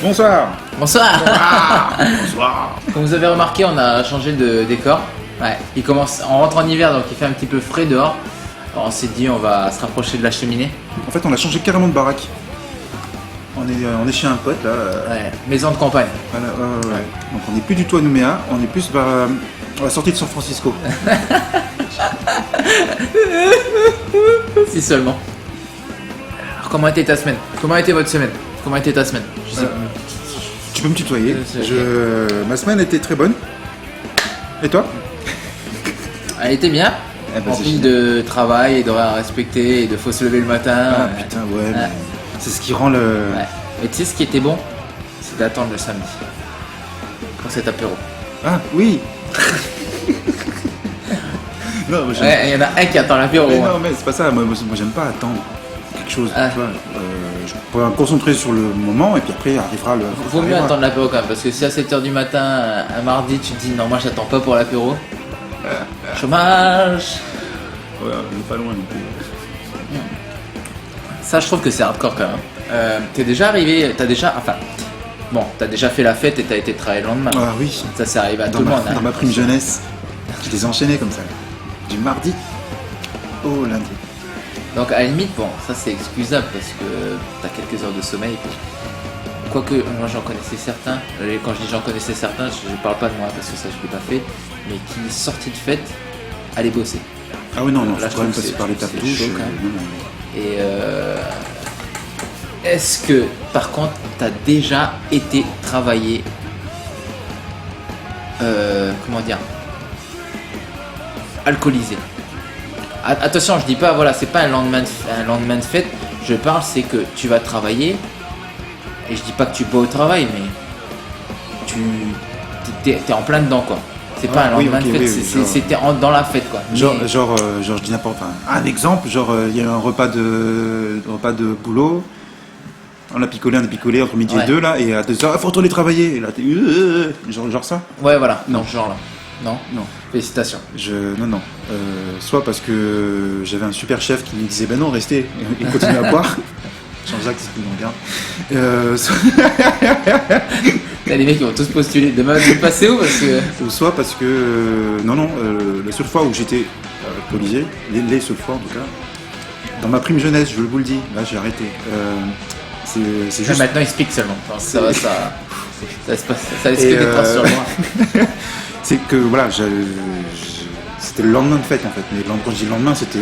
Bonsoir. Bonsoir. Bonsoir. Comme vous avez remarqué, on a changé de décor. Ouais, on rentre en hiver, donc il fait un petit peu frais dehors. Alors on s'est dit on va se rapprocher de la cheminée. En fait, on a changé carrément de baraque. On est chez un pote là. Ouais, maison de campagne. Voilà, ouais. Donc on n'est plus du tout à Nouméa, on est plus vers la sortie de San Francisco. Si seulement. Alors comment a été ta semaine? Comment a été votre semaine? Comment a été ta semaine? Je sais pas. Tu peux me tutoyer. C'est Ma semaine était très bonne. Et toi? Elle était bien. Eh ben, Remplie de travail et d'horaires à respecter et de faut se lever le matin. Ah putain, ouais. Mais c'est ce qui rend le. Ouais. Et tu sais ce qui était bon? C'est d'attendre le samedi. Pour cet apéro. Ah oui. Non, mais Ouais, il y en a un qui attend l'apéro. mais hein. non, mais c'est pas ça. Moi, j'aime pas attendre quelque chose. Ah. Tu vois. Je pourrais me concentrer sur le moment et puis après arrivera le. Vaut mieux attendre l'apéro quand même, parce que si à 7h du matin, un mardi, tu te dis non, moi j'attends pas pour l'apéro. Chômage. Ouais, on est pas loin non plus. Ça, je trouve que c'est hardcore quand même. T'es déjà arrivé, t'as déjà fait la fête et t'as été travailler le lendemain. Ah oui. Ça, c'est arrivé à Dans tout le ma, monde. hein. dans ma prime jeunesse, je les enchaînais comme ça. Du mardi au lundi. Donc à la limite, bon, ça c'est excusable parce que t'as quelques heures de sommeil. Quoique, moi j'en connaissais certains, et quand je dis j'en connaissais certains, je parle pas de moi parce que ça je l'ai pas fait, mais qui sortis de fête allaient bosser. Ah oui, non, Là, faut je quand même trouve passer que par l'étape c'est touche. chaud, quand même. Non, non. Et est-ce que par contre t'as déjà été travailler comment dire, alcoolisé? Attention, je dis pas voilà, c'est pas un lendemain de fête, je parle c'est que tu vas travailler et je dis pas que tu bois au travail, mais t'es en plein dedans quoi. C'est pas un lendemain de fête, c'était dans la fête quoi. Mais- Genre, je dis n'importe quoi. Un exemple, genre, il y a eu un repas de boulot. On a picolé entre midi Ouais. et deux là, et à 2h, il faut retourner travailler. Et là, t'es genre ça. Ouais voilà, Non. dans ce genre là. Non, Non. félicitations. Non. Soit parce que j'avais un super chef qui me disait ben non, restez et continuez à boire. Jean-Jacques, c'est plus mon gars. T'as les mecs qui vont tous postuler demain, je vais passer où parce que. Ou soit parce que la seule fois où j'étais alcoolisé, les seules fois en tout cas, dans ma prime jeunesse, je vous le dis, là j'ai arrêté. C'est Ouais, juste. maintenant il se pique seulement. Enfin, ça va, ça se passe, ça laisse Et, que des traces sur moi. C'est que voilà, c'était le lendemain de fête en fait. Mais quand je dis le lendemain, c'était.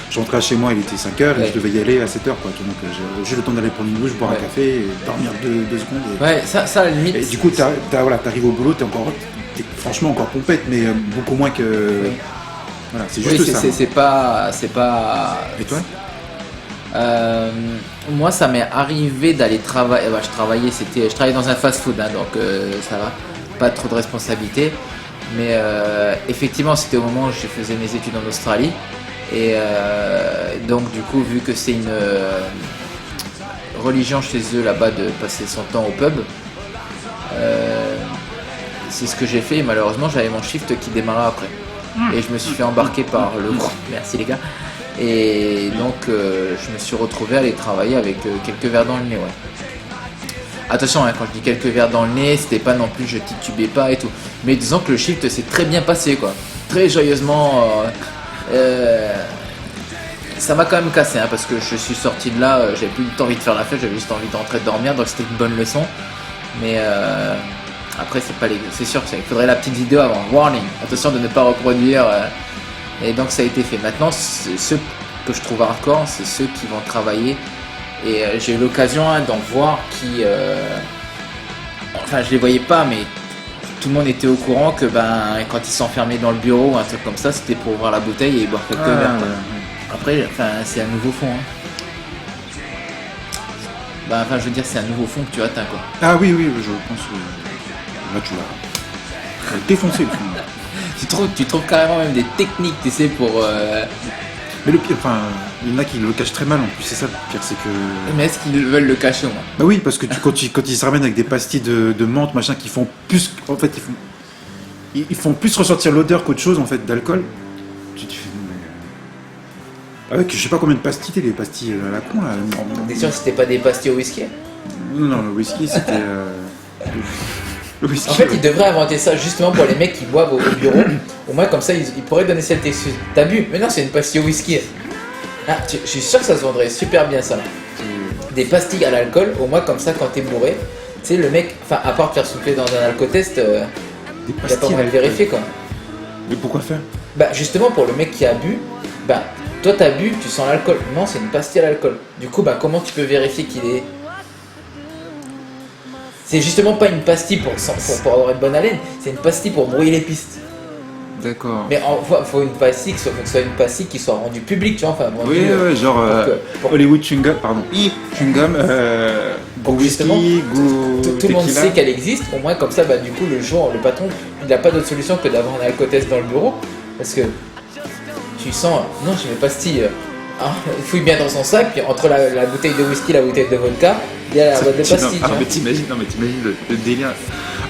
Je rentrais chez moi, il était 5h et Ouais. je devais y aller à 7h quoi. Donc j'ai le temps d'aller prendre une douche, boire Ouais. un café, et dormir deux secondes. Ouais, ça à la limite. Et du coup, t'arrives au boulot, t'es franchement encore pompette, mais beaucoup moins que. Oui. Voilà, c'est Oui, juste ça. c'est pas. Et toi? Moi, ça m'est arrivé d'aller travailler. Je travaillais dans un fast-food, hein, donc ça va, pas trop de responsabilité. Mais effectivement, c'était au moment où je faisais mes études en Australie. Et donc, du coup, vu que c'est une religion chez eux là-bas de passer son temps au pub, c'est ce que j'ai fait. Et malheureusement, j'avais mon shift qui démarrait après. Et je me suis fait embarquer par le groupe. Merci les gars. Et donc je me suis retrouvé à aller travailler avec quelques verres dans le nez, ouais. Attention, hein, quand je dis quelques verres dans le nez, c'était pas non plus je titubais pas et tout. Mais disons que le shift s'est très bien passé quoi. Très joyeusement. Ça m'a quand même cassé hein, parce que je suis sorti de là, j'avais plus envie de faire la fête, j'avais juste envie d'entrer dormir, donc c'était une bonne leçon. Mais après c'est sûr qu'il faudrait la petite vidéo avant. Warning, attention de ne pas reproduire. Et donc ça a été fait. Maintenant, ceux que je trouve hardcore, c'est ceux qui vont travailler. Et j'ai eu l'occasion d'en voir qui... Enfin, je les voyais pas, mais tout le monde était au courant que quand ils s'enfermaient dans le bureau ou un truc comme ça, c'était pour ouvrir la bouteille et boire quelques verres. quoi. Après, c'est un nouveau fond. Hein. Je veux dire, c'est un nouveau fond que tu atteins, quoi. Ah oui, je pense que. Là, tu l'as défoncé le film. Tu trouves carrément même des techniques, tu sais, pour... Mais le pire, il y en a qui le cachent très mal en plus, c'est ça le pire, c'est que. Mais est-ce qu'ils veulent le cacher au moins? Bah oui, parce que quand ils se ramènent avec des pastilles de menthe, machin, qui font plus. En fait, ils font plus ressortir l'odeur qu'autre chose, en fait, d'alcool. Tu fais. Avec je sais pas combien de pastilles, les pastilles à la con, là. T'es sûr que c'était pas des pastilles au whisky? Non, le whisky, c'était. Le whisky. En fait, ils devraient inventer ça justement pour les mecs qui boivent au bureau. Au moins, comme ça, ils pourraient donner cette excuse. T'as bu? Mais non, c'est une pastille au whisky. Ah, je suis sûr que ça se vendrait super bien ça. Des pastilles à l'alcool, au moins comme ça, quand t'es bourré, tu sais, le mec, enfin, à part te faire souffler dans un alcotest, il a pas moyen de vérifier quoi. Mais pourquoi faire? Bah, justement, pour le mec qui a bu, bah, toi t'as bu, tu sens l'alcool. Non, c'est une pastille à l'alcool. Du coup, bah, comment tu peux vérifier qu'il est. C'est justement pas une pastille pour avoir une bonne haleine, c'est une pastille pour brouiller les pistes. D'accord. Mais faut une pastille que ce soit une pastille qui soit rendue publique, tu vois, enfin Oui, ouais, genre Hollywood Chewing Gum, pardon. Chewing Gum, goût whisky, goût tout le monde tequila. sait qu'elle existe, au moins comme ça, bah du coup le jour, le patron, il n'a pas d'autre solution que d'avoir un alcotest dans le bureau, parce que tu sens, non j'ai mes pastilles, il fouille bien dans son sac, puis entre la bouteille de whisky, la bouteille de vodka, il y a la boîte de pastilles. Mais t'imagines le délire.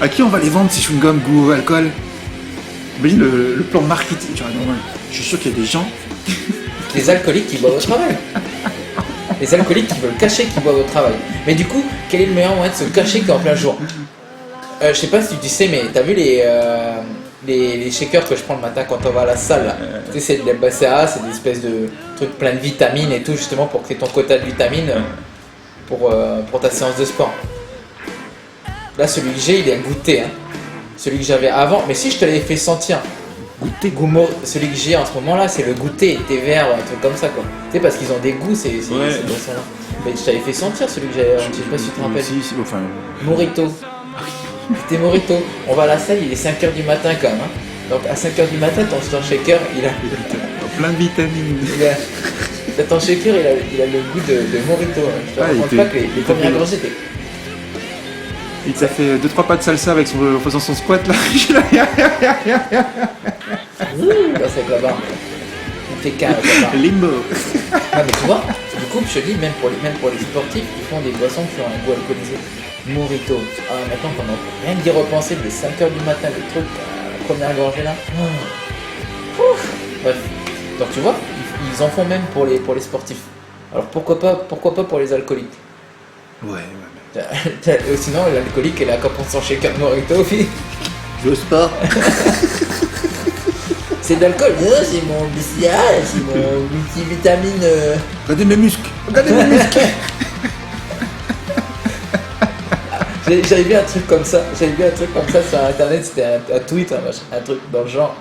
À qui on va les vendre ces chewing gum goût alcool? Imagine le plan marketing. Tu vois, non, je suis sûr qu'il y a des gens. Les alcooliques qui boivent au travail. Les alcooliques qui veulent cacher qu'ils boivent au travail. Mais du coup, quel est le meilleur moyen de se cacher qu'en plein jour? Je sais pas si tu sais, mais t'as vu les shakers que je prends le matin quand on va à la salle là. Tu sais, c'est de l'MBCA, c'est des espèces de trucs plein de vitamines et tout, justement pour que tu aies ton quota de vitamines pour ta séance de sport. Là, celui que j'ai, il est goûté. Hein. Celui que j'avais avant, mais si je te l'avais fait sentir. Goûter celui que j'ai en ce moment là, c'est le goûter, thé vert, un truc comme ça quoi. Tu sais, parce qu'ils ont des goûts, ces boissons-là. Mais je t'avais fait sentir celui que j'avais avant, je sais pas si tu te rappelles. Si, enfin. Morito. C'était Morito. On va à la salle, il est 5h du matin quand même. Hein. Donc à 5h du matin, ton shaker, il a plein de vitamines. Ton shaker, il a le goût de Morito. Hein. Je te raconte pas que les premières gorgées étaient. Il t'a fait 2-3 pas de salsa en faisant son squat là. Là c'est la barre. Il fait qu'un limbo. Ah mais tu vois, du coup je te dis, même pour les sportifs, ils font des boissons qui ont un goût alcoolisé. Morito. Ah maintenant qu'on en rien d'y repenser, dès 5h du matin, le truc, la première gorgée là. Bref. Donc tu vois, ils en font même pour les sportifs. Alors pourquoi pas pour les alcooliques? Ouais. Sinon l'alcoolique elle a qu'à prendre son shaker de Morito. J'ose pas. C'est de l'alcool, non, c'est mon BCA, c'est mon multivitamine. Regardez mes muscles. J'avais vu un truc comme ça sur internet, c'était un tweet, un truc dans le genre.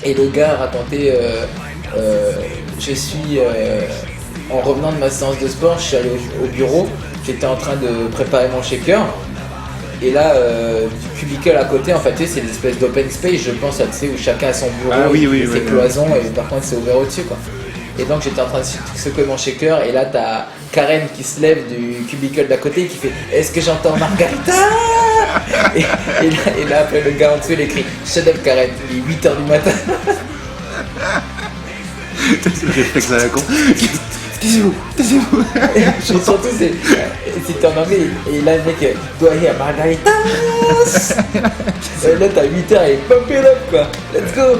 Et le gars racontait je suis en revenant de ma séance de sport, je suis allé au bureau, j'étais en train de préparer mon shaker. Et là, du cubicle à côté, en fait, tu sais, c'est des espèces d'open space, je pense, tu sais, où chacun a son bureau, ses cloisons, et par contre, c'est ouvert au-dessus, quoi. Et donc, j'étais en train de secouer mon shaker, et là, t'as Karen qui se lève du cubicle d'à côté, qui fait « Est-ce que j'entends Margarita ?» et là, après, le gars en dessous, il écrit « Shut up, Karen, il est 8h du matin. » C'est le réflexe à la con. Taisez-vous. Et surtout, c'était en anglais, et là, le mec, do I hear Margaritas? Et là, t'as 8h, et pump it up, quoi. Let's go.